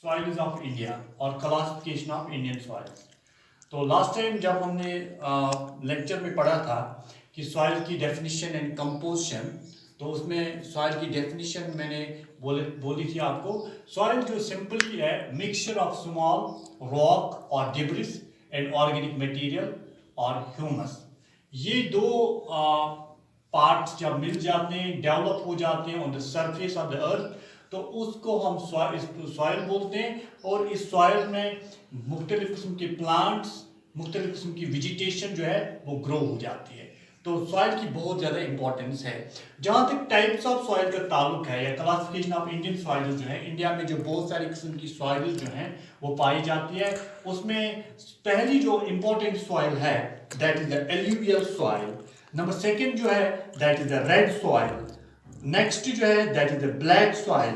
Soils of India और classification of Indian soils. तो last time जब हमने लेक्चर में पढ़ा था कि सॉइल की डेफिनेशन एंड कंपोजिशन, तो उसमें सॉइल की डेफिनेशन मैंने बोली थी आपको। सॉइल जो सिंपली है मिक्सचर ऑफ स्मॉल रॉक और डिब्रिस एंड ऑर्गेनिक मटेरियल और ह्यूमस। ये दो पार्ट्स जब मिल जाते हैं, डेवलप हो जाते हैं on the surface of the earth, तो उसको हम सॉइल बोलते हैं। और इस सॉइल में मुख्तलिफ किस्म के प्लांट्स, मुख्तलिफ किस्म की वेजिटेशन जो है वो ग्रो हो जाती है। तो सॉइल की बहुत ज़्यादा इंपॉर्टेंस है। जहाँ तक टाइप्स ऑफ सॉइल का ताल्लुक है या क्लासिफिकेशन ऑफ इंडियन सॉइल जो है, इंडिया में जो बहुत सारी किस्म की सॉइल जो हैं वो पाई जाती है, उसमें पहली जो इंपॉर्टेंट सॉइल है that is the alluvial soil. Number second जो है that is the red soil. Next जो है that is the black soil,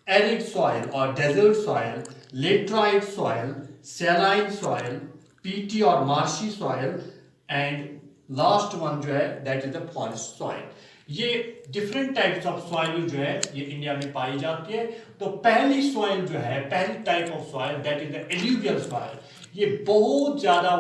arid soil और desert soil, laterite soil, saline soil, peaty और marshy soil, and last one जो है that is the forest soil. ये different types of soil जो है ये इंडिया में पाई जाती है। तो पहली सॉइल जो है, पहली type of soil that is the alluvial soil. ये बहुत ज्यादा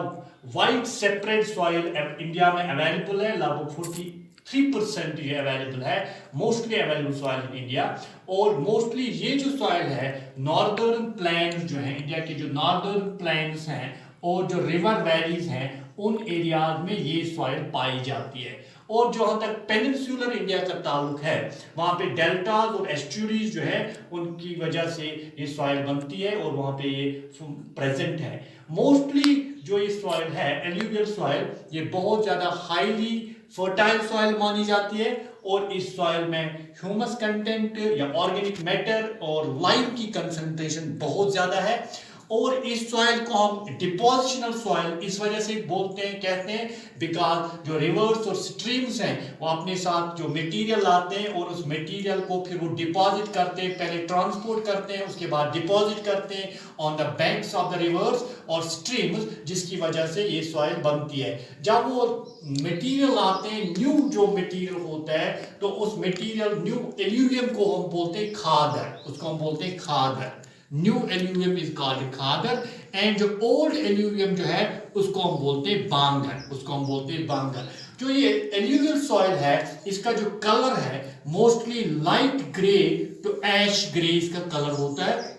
वाइड सेपरेट सॉइल इंडिया में अवेलेबल है, लगभग 43% ये अवेलेबल है, mostly available soil in India. और मोस्टली ये जो सॉइल है नॉर्दर्न प्लेन्स जो है, इंडिया के जो नॉर्दर्न प्लेन्स हैं और जो रिवर वैलीज हैं उन एरियाज में ये सॉइल पाई जाती है। और जहां तक पेनिनसुलर इंडिया का ताल्लुक है, वहां पे डेल्टाज और एस्ट्यूरीज जो है उनकी वजह से ये सॉइल बनती है और वहां पे ये प्रेजेंट है। मोस्टली जो ये सॉइल है एल्यूवियल सॉइल, ये बहुत ज्यादा हाईली फर्टाइल सॉइल मानी जाती है। और इस सॉइल में ह्यूमस कंटेंट या ऑर्गेनिक मैटर और लाइम की कंसंट्रेशन बहुत ज्यादा है। और इस सॉइल को हम डिपोजिशनल सॉइल इस वजह से बोलते हैं, कहते हैं, बिकॉज जो रिवर्स और स्ट्रीम्स हैं वो अपने साथ जो मटेरियल लाते हैं और उस मटेरियल को फिर वो डिपॉजिट करते हैं, पहले ट्रांसपोर्ट करते हैं, उसके बाद डिपॉजिट करते हैं on the banks of the reverse और स्ट्रीम्स, जिसकी वजह से ये सॉइल बनती है। जब वो मटेरियल लाते हैं, न्यू जो मटेरियल होता है, तो उस मटेरियल न्यू एल्यूवियम को हम बोलते हैं खादर, उसको हम बोलते हैं khadar. New alluvium is called khadar, and जो ओल्ड एल्यूवियम जो है उसको हम बोलते हैं बांगर, उसको हम बोलते हैं बांगर। जो ये एल्यूवियल सॉइल है इसका जो कलर है mostly light grey to ash grey इसका कलर होता है।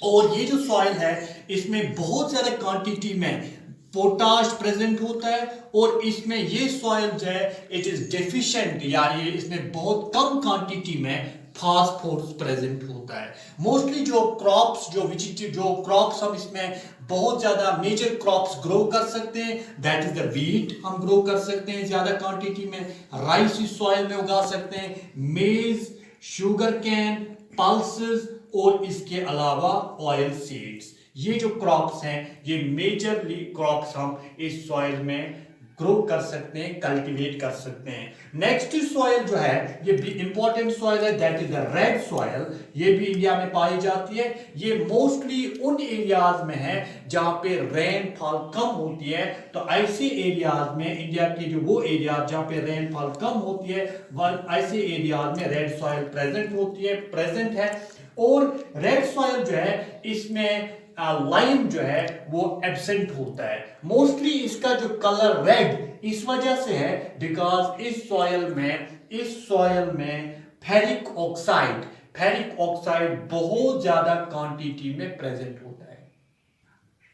और ये जो सॉइल है इसमें बहुत ज्यादा क्वांटिटी में पोटाश प्रेजेंट होता है। और इसमें ये सॉइल जो है इट इज डेफिशिएंट, यानी इसमें बहुत कम क्वांटिटी में फास्फोरस प्रेजेंट होता है। मोस्टली जो क्रॉप्स जो क्रॉप्स हम इसमें बहुत ज्यादा मेजर क्रॉप्स ग्रो कर सकते हैं दैट इज द व्हीट, हम ग्रो कर सकते हैं ज्यादा क्वांटिटी में। राइस इस सॉइल में उगा सकते हैं, मेज, शुगर कैन, पल्सेस और इसके अलावा ऑयल सीड्स। ये जो क्रॉप्स हैं ये मेजरली क्रॉप्स हम इस सॉइल में ग्रो कर सकते हैं, कल्टीवेट कर सकते हैं। नेक्स्ट सॉइल जो है ये भी इंपॉर्टेंट सॉइल है that is the red soil. ये भी इंडिया में पाई जाती है। ये मोस्टली उन एरियाज में है जहां पे रेनफॉल कम होती है। तो ऐसे एरियाज में इंडिया के जो वो एरिया जहां पे रेनफॉल कम होती है ऐसे एरियाज में रेड सॉइल प्रेजेंट है। और रेड सॉइल जो है इसमें लाइम जो है वो एब्सेंट होता है। मोस्टली इसका जो कलर रेड इस वजह से है बिकॉज इस सॉइल में फेरिक ऑक्साइड बहुत ज्यादा क्वांटिटी में प्रेजेंट होता है।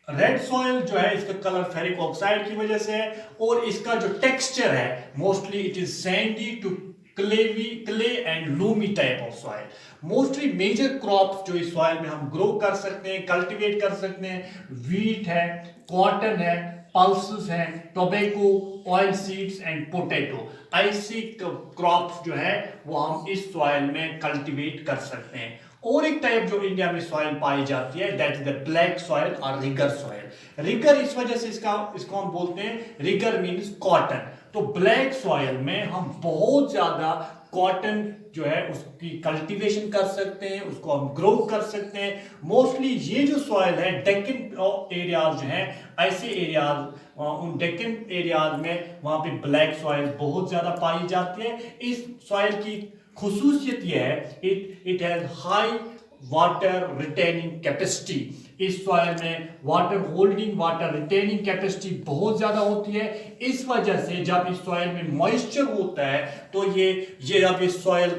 रेड सॉइल जो है इसका कलर फेरिक ऑक्साइड की वजह से है। और इसका जो टेक्सचर है mostly it is sandy to clay and loamy type of soil. Mostly major crops जो इस सॉइल में हम ग्रो कर सकते हैं, कल्टीवेट कर सकते हैं, व्हीट है, कॉटन है, पल्सेस हैं, tobacco, oil seeds and potato. ऐसी क्रॉप्स जो है वो हम इस सॉइल में कल्टीवेट कर सकते हैं। और एक टाइप जो इंडिया में सॉइल पाई जाती है that is the black soil और रिगर सॉइल। रिगर इस वजह से इसको हम बोलते हैं, रिगर मीन्स कॉटन। तो ब्लैक सॉइल में हम बहुत ज्यादा कॉटन जो है उसकी कल्टीवेशन कर सकते हैं, उसको हम ग्रो कर सकते हैं। मोस्टली ये जो सॉइल है डेक्कन एरियाज जो है, ऐसे एरियाज उन डेक्कन एरियाज में वहां पे ब्लैक सॉइल बहुत ज्यादा पाई जाती है। इस सॉइल की खुसूसियत यह है it has high water retaining capacity, इस सॉइल में water holding water retaining capacity बहुत ज़्यादा होती है। इस वजह से जब इस सॉइल में मॉइस्चर होता है तो ये जब इस सॉइल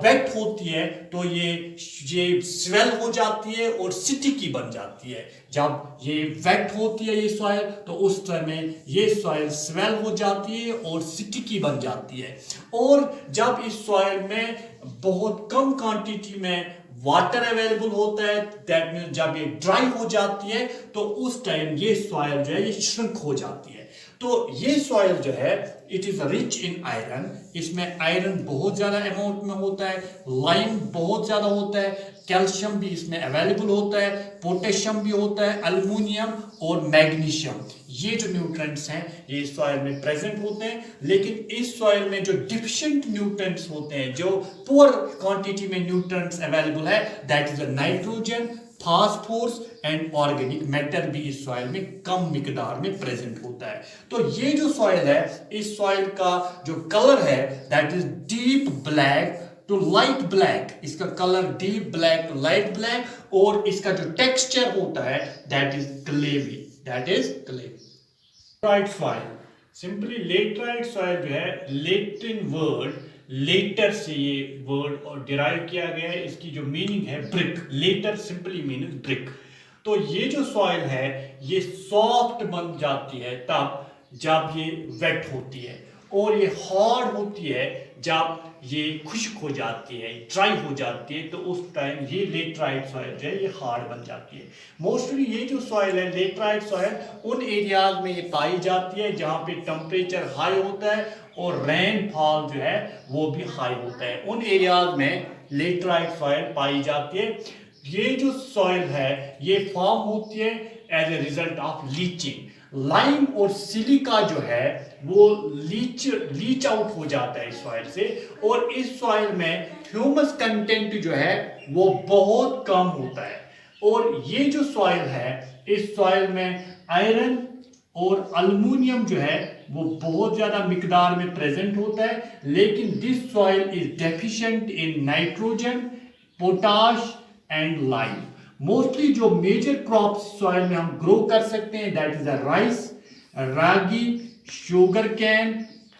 वेट होती है तो ये स्वेल हो जाती है और स्टिकी बन जाती है। जब ये वेट होती है ये सॉइल तो उस समय ये सॉइल स्वेल हो जाती है और स्टिकी बन जाती है। और जब इस सॉइल में बहुत कम क्वांटिटी में वाटर अवेलेबल होता है, दैट मीन जब ये ड्राई हो जाती है तो उस टाइम ये सॉइल जो है ये श्रिंक हो जाती है। तो ये सॉइल जो है it is rich in iron, इसमें आयरन बहुत ज्यादा अमाउंट में होता है, लाइम बहुत ज्यादा होता है, कैल्शियम भी इसमें अवेलेबल होता है, पोटेशियम भी होता है, एल्युमिनियम और मैग्नीशियम, ये जो न्यूट्रिएंट्स हैं ये इस सॉइल में प्रेजेंट होते हैं। लेकिन इस सॉइल में जो डिफिशिएंट न्यूट्रिएंट्स होते हैं, जो पुअर क्वांटिटी में न्यूट्रिएंट्स अवेलेबल है, that is the nitrogen, phosphorus and organic matter भी इस सॉइल में कम मिकदार में प्रेजेंट होता है। तो ये जो सॉइल है, इस सॉइल का जो कलर है that is deep black to light black, इसका colour deep black to light black, और इसका जो टेक्सचर होता है that is clayey, that is clayey. Laterite soil, simply laterite soil जो है लैटिन वर्ड लेटर से ये वर्ड और डिराइव किया गया है, इसकी जो मीनिंग है brick, later simply meaning brick. तो ये जो सॉइल है ये सॉफ्ट बन जाती है तब जब ये वेट होती है, और ये हार्ड होती है जब ये खुश्क हो जाती है, ड्राई हो जाती है, तो उस टाइम ये लेटराइट सॉइल जो है ये हार्ड बन जाती है। मोस्टली ये जो सॉइल है लेटराइट सॉइल उन एरियाज में ये पाई जाती है जहाँ पे टेम्परेचर हाई होता है और रेनफॉल जो है वो भी हाई होता है, उन एरियाज में लेटराइट सॉइल पाई जाती है। ये जो सॉइल है ये फॉर्म होती है as a result of leaching, lime और सिलिका जो है वो लीच आउट हो जाता है इस सॉइल से, और इस सॉइल में ह्यूमस कंटेंट जो है वो बहुत कम होता है। और ये जो सॉइल है इस सॉइल में आयरन और अल्युमिनियम जो है वो बहुत ज्यादा मिकदार में प्रेजेंट होता है, लेकिन this soil is deficient in nitrogen, potash and lime. Mostly जो मेजर क्रॉप्स सॉइल में हम ग्रो कर सकते हैं that is rice, ragi, sugar cane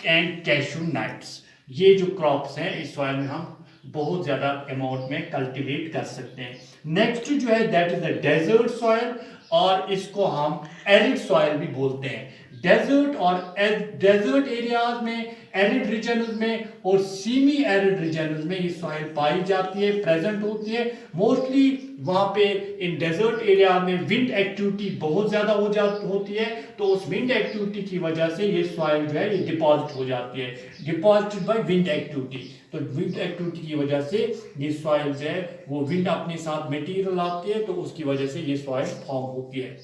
and cashew nuts, ये जो क्रॉप्स हैं इस सॉइल में हम बहुत ज्यादा अमाउंट में कल्टीवेट कर सकते हैं। नेक्स्ट जो है that is the desert soil, और इसको हम एरिड सॉइल भी बोलते हैं। डेजर्ट और डेजर्ट एरियाज में, एरिड रीजन्स में और सेमी एरिड रीजन्स में ये सॉइल पाई जाती है, प्रेजेंट होती है। मोस्टली वहाँ पे इन डेजर्ट एरिया में विंड एक्टिविटी बहुत ज़्यादा होती है, तो उस विंड एक्टिविटी की वजह से ये सॉइल जो है ये डिपॉजिट हो जाती है, डिपॉजिटेड बाय विंड एक्टिविटी। तो विंड एक्टिविटी की वजह से ये सॉइल जो है वो विंड अपने साथ मटेरियल आती है, तो उसकी वजह से ये सॉइल फॉर्म होती है।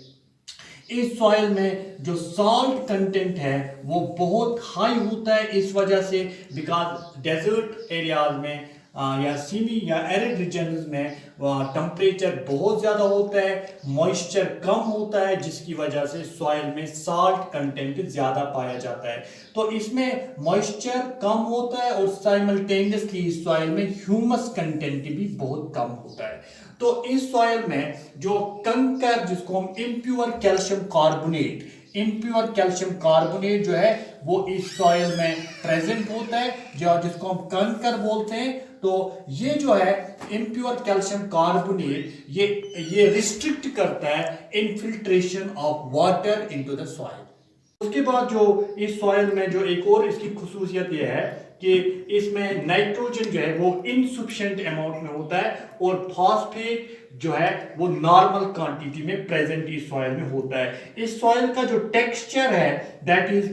इस सॉइल में जो सॉल्ट कंटेंट है वो बहुत हाई होता है, इस वजह से बिकॉज डेजर्ट एरियाज में या सीमी या एरिड रीजन्स में टेम्परेचर बहुत ज़्यादा होता है, मॉइस्चर कम होता है, जिसकी वजह से सॉइल में साल्ट कंटेंट ज़्यादा पाया जाता है। तो इसमें मॉइस्चर कम होता है और साइमल्टेनियसली इस सॉइल में ह्यूमस कंटेंट भी बहुत कम होता है। तो इस सॉइल में जो कंकर, जिसको हम impure calcium carbonate, impure calcium carbonate जो है वो इस सॉइल में प्रेजेंट होता है, जो जिसको हम कंकर बोलते हैं। तो ये जो है इम्प्योर कैल्शियम कार्बोनेट ये रिस्ट्रिक्ट करता है infiltration of water into the soil. उसके बाद जो इस सॉइल में जो एक और इसकी खुसूसियत ये है कि इसमें नाइट्रोजन जो है वो इनसफिशिएंट अमाउंट में होता है, और फॉस्फेट जो है वो नॉर्मल क्वांटिटी में प्रेजेंट इस सॉइल में होता है। इस सॉइल का जो टेक्सचर है that is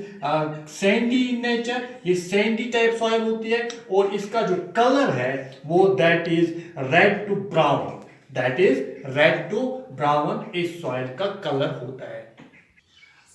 sandy in nature, ये सैंडी टाइप सॉइल होती है, और इसका जो कलर है वो that is red to brown, that is red to brown इस सॉइल का कलर होता है।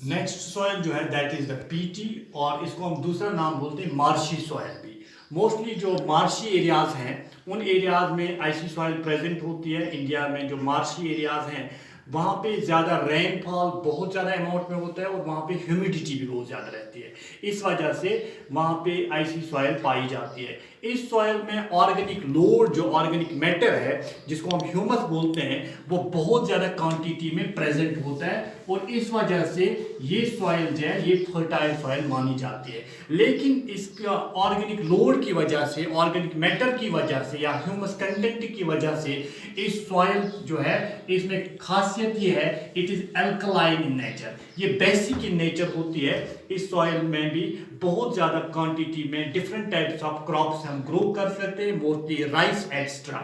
नेक्स्ट सॉइल जो है दैट इज द पीटी, और इसको हम दूसरा नाम बोलते हैं मार्शी सॉइल भी। मोस्टली जो मार्शी एरियाज हैं उन एरियाज में ऐसी सॉइल प्रेजेंट होती है। इंडिया में जो मार्शी एरियाज हैं वहाँ पे ज़्यादा रेनफॉल बहुत ज़्यादा अमाउंट में होता है, और वहाँ पे ह्यूमिडिटी भी बहुत ज़्यादा रहती है, इस वजह से वहाँ पे ऐसी सॉइल पाई जाती है। इस सॉइल में ऑर्गेनिक लोड, जो ऑर्गेनिक मैटर है जिसको हम ह्यूमस बोलते हैं, वो बहुत ज़्यादा क्वांटिटी में प्रेजेंट होता है और इस वजह से ये सॉइल जो है ये फर्टाइल सॉइल मानी जाती है। लेकिन इसका ऑर्गेनिक लोड की वजह से, ऑर्गेनिक मैटर की वजह से या ह्यूमस कंटेंट की वजह से इस सॉइल जो है इसमें खासियत ये है, it is alkaline in nature, ये बेसिक इन नेचर होती है। इस सॉइल में भी बहुत ज़्यादा क्वांटिटी में डिफरेंट टाइप्स ऑफ क्रॉप्स हम ग्रो कर सकते हैं, मोस्टली राइस एक्स्ट्रा।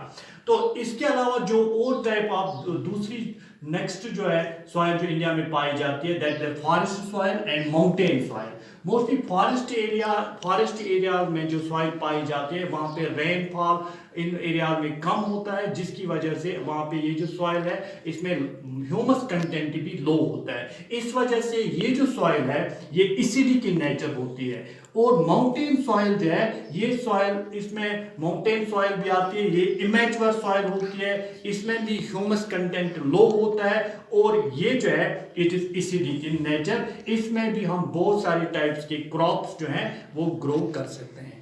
तो इसके अलावा जो और टाइप ऑफ दूसरी नेक्स्ट जो है सॉइल जो इंडिया में पाई जाती है, that is forest soil and mountain soil. Mostly forest area में जो सॉइल पाई जाती है वहाँ पे रेनफॉल इन एरिया में कम होता है, जिसकी वजह से वहाँ पे ये जो सॉइल है इसमें ह्यूमस कंटेंट भी लो होता है। इस वजह से ये जो सॉइल है ये एसिडिक इन नेचर होती है। और माउंटेन सॉइल जो है ये सॉइल, इसमें माउंटेन सॉइल भी आती है, ये इमेच्योर सॉइल होती है, इसमें भी ह्यूमस कंटेंट लो होता है और ये जो है it is acidic in nature. इसमें भी हम बहुत सारी टाइप्स के क्रॉप्स जो हैं वो ग्रो कर सकते हैं।